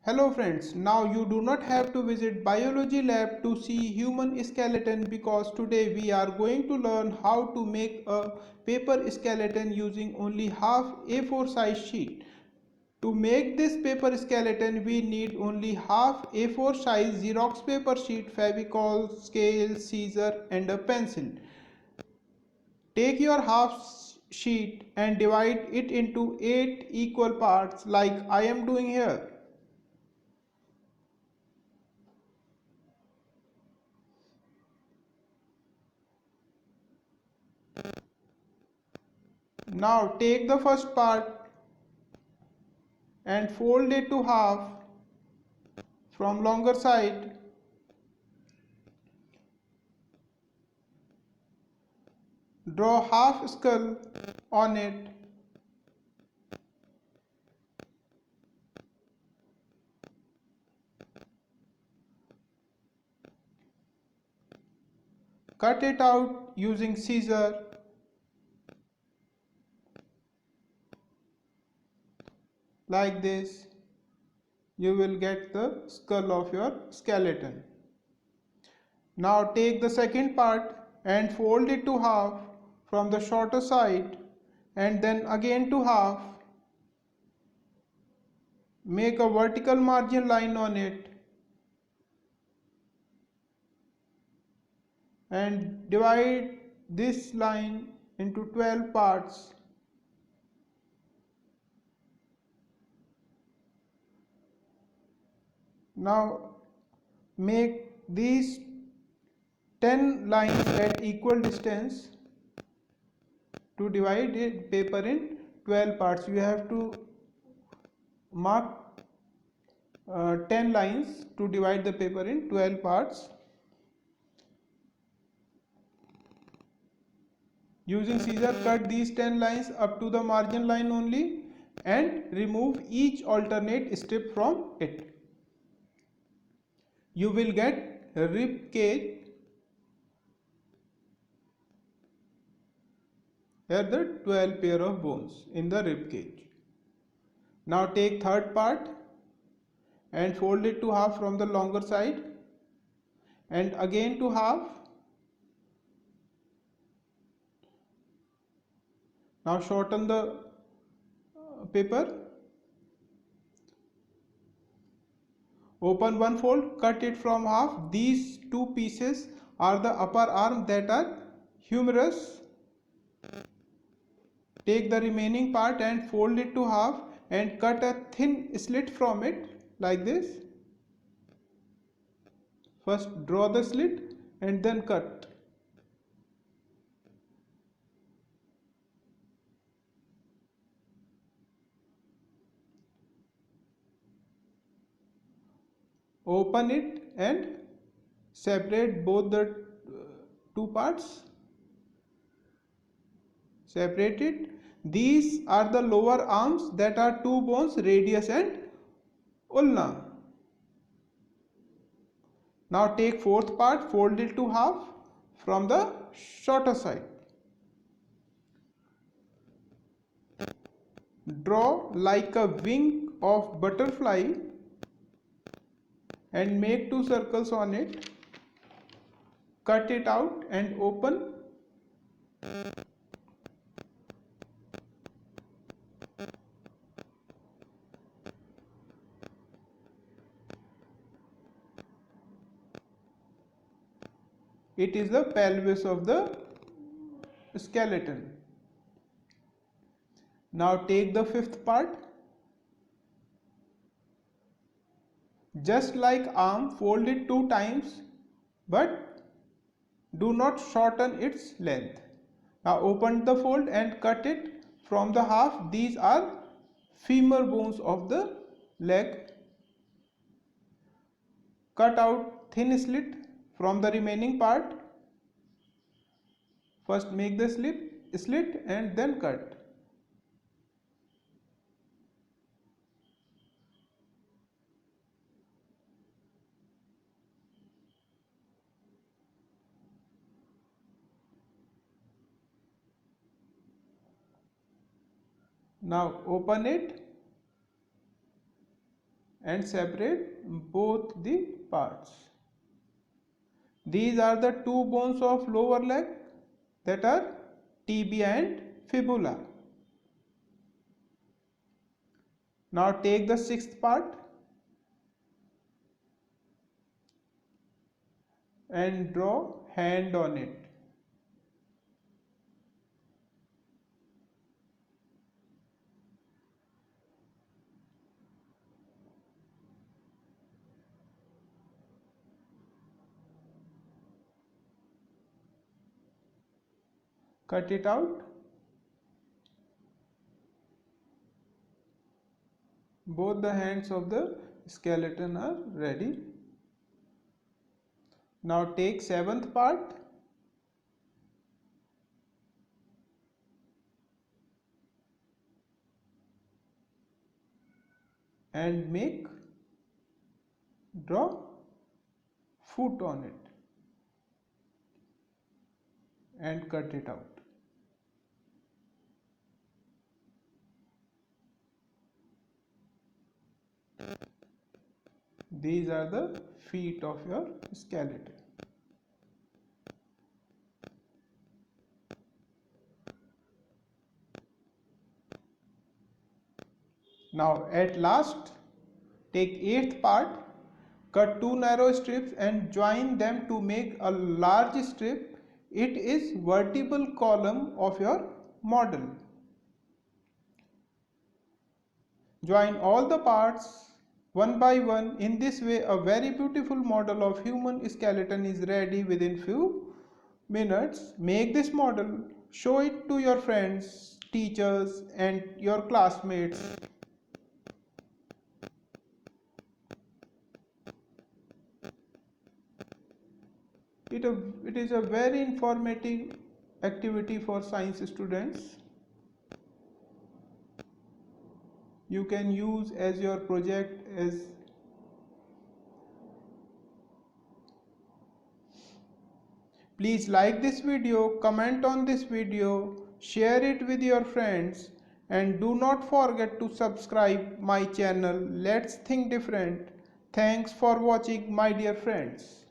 Hello friends, now you do not have to visit biology lab to see human skeleton because today we are going to learn how to make a paper skeleton using only half A4 size sheet. To make this paper skeleton we need only half A4 size Xerox paper sheet, Fevicol, scale, scissor and a pencil. Take your half sheet and divide it into 8 equal parts like I am doing here. Now take the first part and fold it to half from longer side. Draw half skull on it. Cut it out using scissor. Like this, you will get the skull of your skeleton. Now take the second part and fold it to half from the shorter side and then again to half. Make a vertical margin line on it and divide this line into 12 parts. Now make these 10 lines at equal distance to divide it paper in 12 parts. You have to mark 10 lines to divide the paper in 12 parts. Using scissor, cut these 10 lines up to the margin line only and remove each alternate strip from it. You will get a rib cage. Here the 12 pair of bones in the rib cage. Now take third part and fold it to half from the longer side and again to half. Now shorten the paper. Open one fold, cut it from half. These two pieces are the upper arm that are humerus. Take the remaining part and fold it to half and cut a thin slit from it like this. First draw the slit and then cut. Open it and separate both the two parts. Separate it. These are the lower arms that are two bones, radius and ulna. Now take fourth part, fold it to half from the shorter side. Draw like a wing of butterfly and make two circles on it. Cut it out and open. It is the pelvis of the skeleton. Now take the fifth part. Just like arm, fold it 2 times but do not shorten its length. Now open the fold and cut it from the half. These are femur bones of the leg. Cut out thin slit from the remaining part. First make the slit and then cut. Now open it and separate both the parts. These are the two bones of lower leg, that are tibia and fibula. Now take the sixth part and draw hand on it. Cut it out. Both the hands of the skeleton are ready. Now take seventh part and draw foot on it and cut it out. These are the feet of your skeleton. Now at last, take eighth part, cut two narrow strips and join them to make a large strip. It is vertebral column of your model. Join all the parts one by one. In this way, a very beautiful model of human skeleton is ready within few minutes. Make this model, show it to your friends, teachers and your classmates. It is a very informative activity for science students. You can use as your project as Please like this video, comment on this video, share it with your friends and do not forget to subscribe my channel. Let's think different. Thanks for watching, my dear friends.